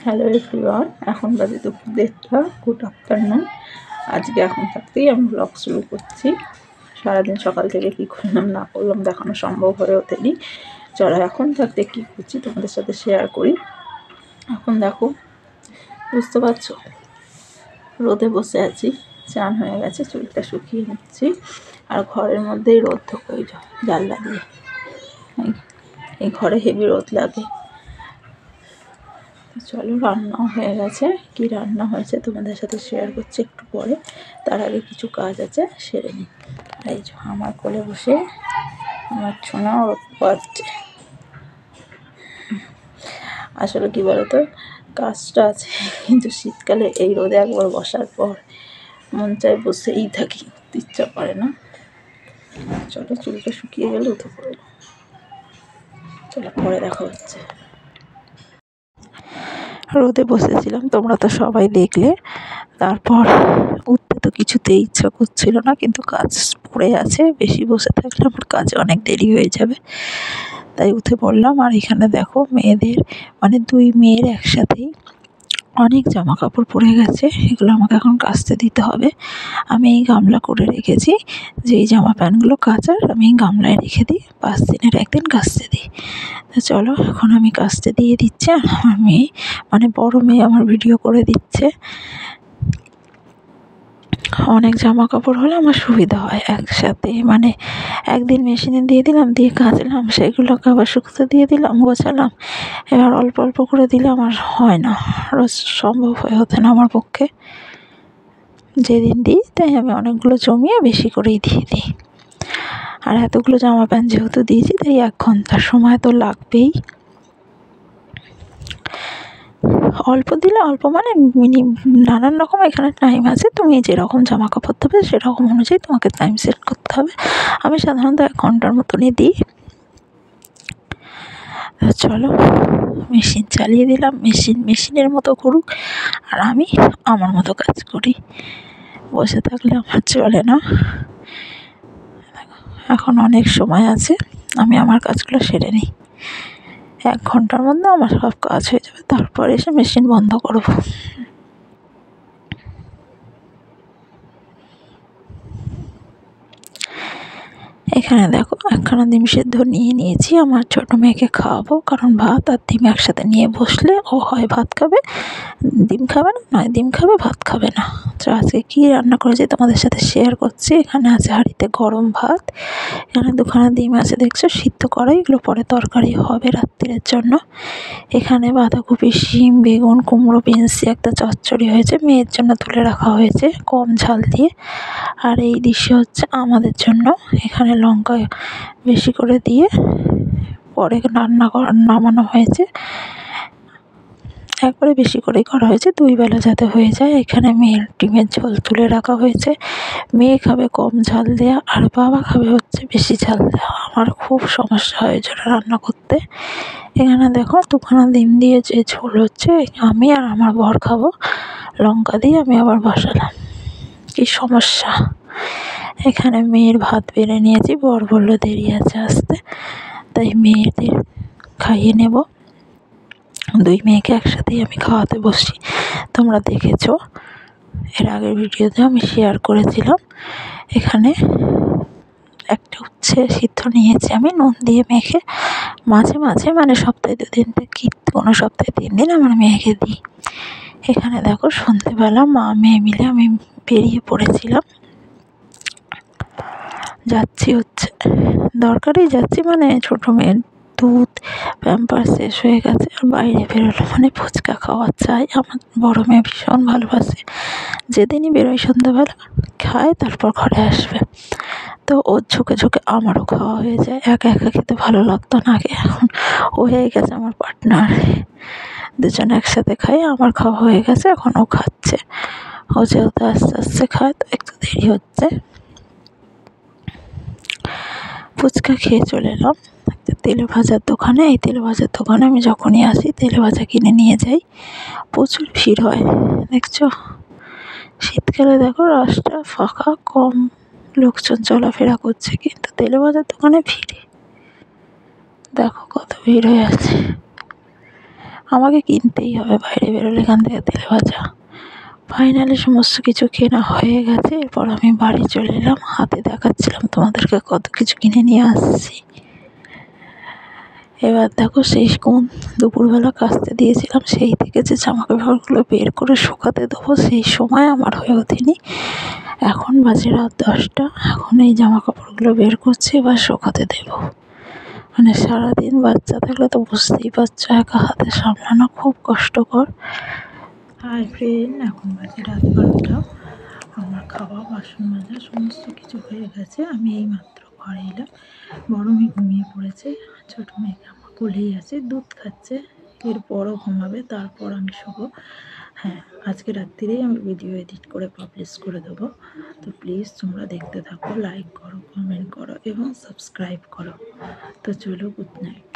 Hello everyone, এখন বাজে দুপুর 1:30। Good afternoon. আজকে এখন থাকতেই আমি ব্লগ শুরু করছি। সারাদিন সকাল থেকে কী করলাম না করলাম দেখানো সম্ভব হয়ে ওঠেনি। চলো এখন থাকতে কী করছি তোমাদের সাথে শেয়ার করি। এখন দেখো, বুঝতে পারছো, রোদে বসে আছি, চান হয়ে গেছে, চুলটা শুকিয়ে নিচ্ছি। আর ঘরের মধ্যেই রোদ ঢোকে ওই জানলা দিয়ে। এই ঘরে হেভি রোদ লাগে। চলো, রান্নাও হয়ে গেছে। কি রান্না হয়েছে তোমাদের সাথে শেয়ার করছি একটু পরে। তার আগে কিছু কাজ আছে, সেরে নিই। এই যে আমার কোলে বসে আমার ছোনা বাজছে। আসলে কি বলতো, কাজটা আছে, কিন্তু শীতকালে এই রোদে একবার বসার পর মন চায় বসেই থাকি, ইচ্ছা করে না। চলো, চুলটা শুকিয়ে গেলে উঠে পড়বো। চলো, পরে দেখা হচ্ছে। রোদে বসেছিলাম, তোমরা তো সবাই দেখলে। তারপর উঠতে তো কিছুতেই ইচ্ছা করছিল না, কিন্তু কাজ পড়ে আছে। বেশি বসে থাকলে আমার কাজে অনেক দেরি হয়ে যাবে, তাই উঠে পড়লাম। আর এখানে দেখো, মেয়েদের মানে দুই মেয়ের একসাথেই অনেক জামা কাপড় পরে গেছে। এগুলো আমাকে এখন কাচতে দিতে হবে। আমি এই গামলা করে রেখেছি যে এই জামা প্যান্টগুলো কাচার আমি এই গামলায় রেখে দিই, 5 দিনের একদিন কাচতে দিই। তো চলো, এখন আমি কাচতে দিয়ে দিচ্ছি। আর আমার মেয়ে মানে বড় মেয়ে আমার ভিডিও করে দিচ্ছে। অনেক জামা কাপড় হলে আমার সুবিধা হয়, একসাথে মানে একদিন মেশিনে দিয়ে দিলাম, দিয়ে কাচলাম, সেগুলোকে আবার শুকতে দিয়ে দিলাম, গোছালাম। এবার অল্প অল্প করে দিলে আমার হয় না, রোজ সম্ভব হয়ে ওঠে না আমার পক্ষে। যেদিন দিই তাই আমি অনেকগুলো জমিয়ে বেশি করেই দিয়ে দিই। আর এতগুলো জামা প্যান্ট যেহেতু দিয়েছি, তাই 1 ঘন্টার সময় তো লাগবেই। অল্প দিলে অল্প মানে নানান রকম এখানে টাইম আছে। তুমি যেরকম জামা কাপড় দেবে সেরকম অনুযায়ী তোমাকে টাইম সেট করতে হবে। আমি সাধারণত 1 ঘন্টার মতনই দিই। চলো, মেশিন চালিয়ে দিলাম। মেশিনের মতো করুক, আর আমি আমার মতো কাজ করি। বসে থাকলে আমার চলে না। এখন অনেক সময় আছে, আমি আমার কাজগুলো সেরে নিই। 1 ঘন্টার মধ্যে আমার সব কাজ হয়ে যাবে, তারপর এসে মেশিন বন্ধ করব। এখানে দেখো, 1খানা ডিম সেদ্ধ নিয়ে নিয়েছি। আমার ছোটো মেয়েকে খাওয়াবো, কারণ ভাত আর ডিম একসাথে নিয়ে বসলে ও হয় ভাত খাবে, ডিম খাবে না, নয় ডিম খাবে, ভাত খাবে না। তো আজকে কী রান্না করেছি তোমাদের সাথে শেয়ার করছি। এখানে আছে হাঁড়িতে গরম ভাত, এখানে 2খানা ডিম আছে দেখছো সিদ্ধ করা, এগুলো পরে তরকারি হবে রাত্তিরের জন্য। এখানে বাঁধাকপি, শিম, বেগুন, কুমড়ো, বিনসি একটা চচ্চড়ি হয়েছে, মেয়ের জন্য তুলে রাখা হয়েছে কম ঝাল দিয়ে। আর এই ডিশে হচ্ছে আমাদের জন্য, এখানে লঙ্কা বেশি করে দিয়ে পরে নামানো হয়েছে। একবারে বেশি করেই করা হয়েছে, 2 বেলা যাতে হয়ে যায়। এখানে মেয়ের ডিমের ঝোল তুলে রাখা হয়েছে। মেয়ে খাবে কম ঝাল দেওয়া, আর বাবা খাবে হচ্ছে বেশি ঝাল দেওয়া। আমার খুব সমস্যা হয় জন্য রান্না করতে। এখানে দেখো, 2খানা ডিম দিয়ে যে ঝোল হচ্ছে, আমি আর আমার বর খাবো। লঙ্কা দিয়ে আমি আবার বসালাম, কি সমস্যা। এখানে মেয়ের ভাত বেড়ে নিয়েছি, বর বললো দেরি আছে আসতে, তাই মেয়েদের খাইয়ে নেব। 2 মেয়েকে একসাথেই আমি খাওয়াতে বসি। তোমরা দেখেছো, এর আগের ভিডিওতে আমি শেয়ার করেছিলাম। এখানে একটা উচ্ছে সিদ্ধ নিয়েছি আমি, নুন দিয়ে মেখে মাঝে মাঝে মানে সপ্তাহে 2 দিন কি কোনো সপ্তাহে 3 দিন আমার মেয়েকে দিই। এখানে দেখো, সন্ধ্যেবেলা মা মেয়ে মিলে আমি বেরিয়ে পড়েছিলাম। যাচ্ছি হচ্ছে দরকারেই যাচ্ছি, মানে ছোটো মেয়ের দুধ প্যাম্পার শেষ হয়ে গেছে, আর বাইরে বেরোলে মানে ফুচকা খাওয়া চাই। আমার বড় মেয়ে ভীষণ ভালোবাসে, যেদিনই বেরোয় সন্ধ্যাবেলা খায়, তারপর ঘরে আসবে। তো ওর ঝুঁকে ঝুঁকে আমারও খাওয়া হয়ে যায়। একা একা খেতে ভালো লাগতো না আগে, এখন ও হয়ে গেছে আমার পার্টনার। দুজনে একসাথে খাই, আমার খাওয়া হয়ে গেছে, এখন ও খাচ্ছে। ও যেহেতু আস্তে আস্তে খায়, তো একটু দেরি হচ্ছে। ফুচকা খেয়ে চলে এলাম একটা তেলে ভাজার দোকানে। এই তেলে ভাজার দোকানে আমি যখনই আসি তেলে ভাজা কিনে নিয়ে যাই। প্রচুর ভিড় হয়, দেখছো। শীতকালে দেখো রাস্তা ফাঁকা, কম লোকজন চলাফেরা করছে, কিন্তু তেলে ভাজার দোকানে ভিড় দেখো কত ভিড় হয়ে আছে। আমাকে কিনতেই হবে, বাইরে বেরোলে এখান থেকে তেলেভাজা। ফাইনালি সমস্ত কিছু কেনা হয়ে গেছে। এরপর আমি বাড়ি চলে এলাম, হাতে দেখাচ্ছিলাম তোমাদেরকে কত কিছু কিনে নিয়ে আসছি। এবার দেখো সেই কোন দুপুরবেলা কাচতে দিয়েছিলাম, সেই থেকে যে জামা কাপড়গুলো বের করে শুকাতে দেবো সেই সময় আমার হয়ে ওঠেনি। এখন বাজে রাত 10টা, এখন এই জামা কাপড়গুলো বের করছি, এবার শুকাতে দেবো। মানে সারাদিন বাচ্চা থাকলে তো বুঝতেই পারছো, একা হাতে সামলানো খুব কষ্টকর। হাই ফ্রেন্ড, এখন বাজে রাত 12টা। আমার খাওয়া, বাসন মাজা সমস্ত কিছু হয়ে গেছে। আমি এই মাত্র ঘরে এলাম। বড় মেয়ে ঘুমিয়ে পড়েছে, ছোটো মেয়েকে আমার কোলেই আছে, দুধ খাচ্ছে। এরপরও ঘুমাবে, তারপর আমি শোবো। হ্যাঁ, আজকে রাত্রিরেই আমি ভিডিও এডিট করে পাবলিশ করে দেবো। তো প্লিজ তোমরা দেখতে থাকো, লাইক করো, কমেন্ট করো এবং সাবস্ক্রাইব করো। তো চলো, গুড নাইট।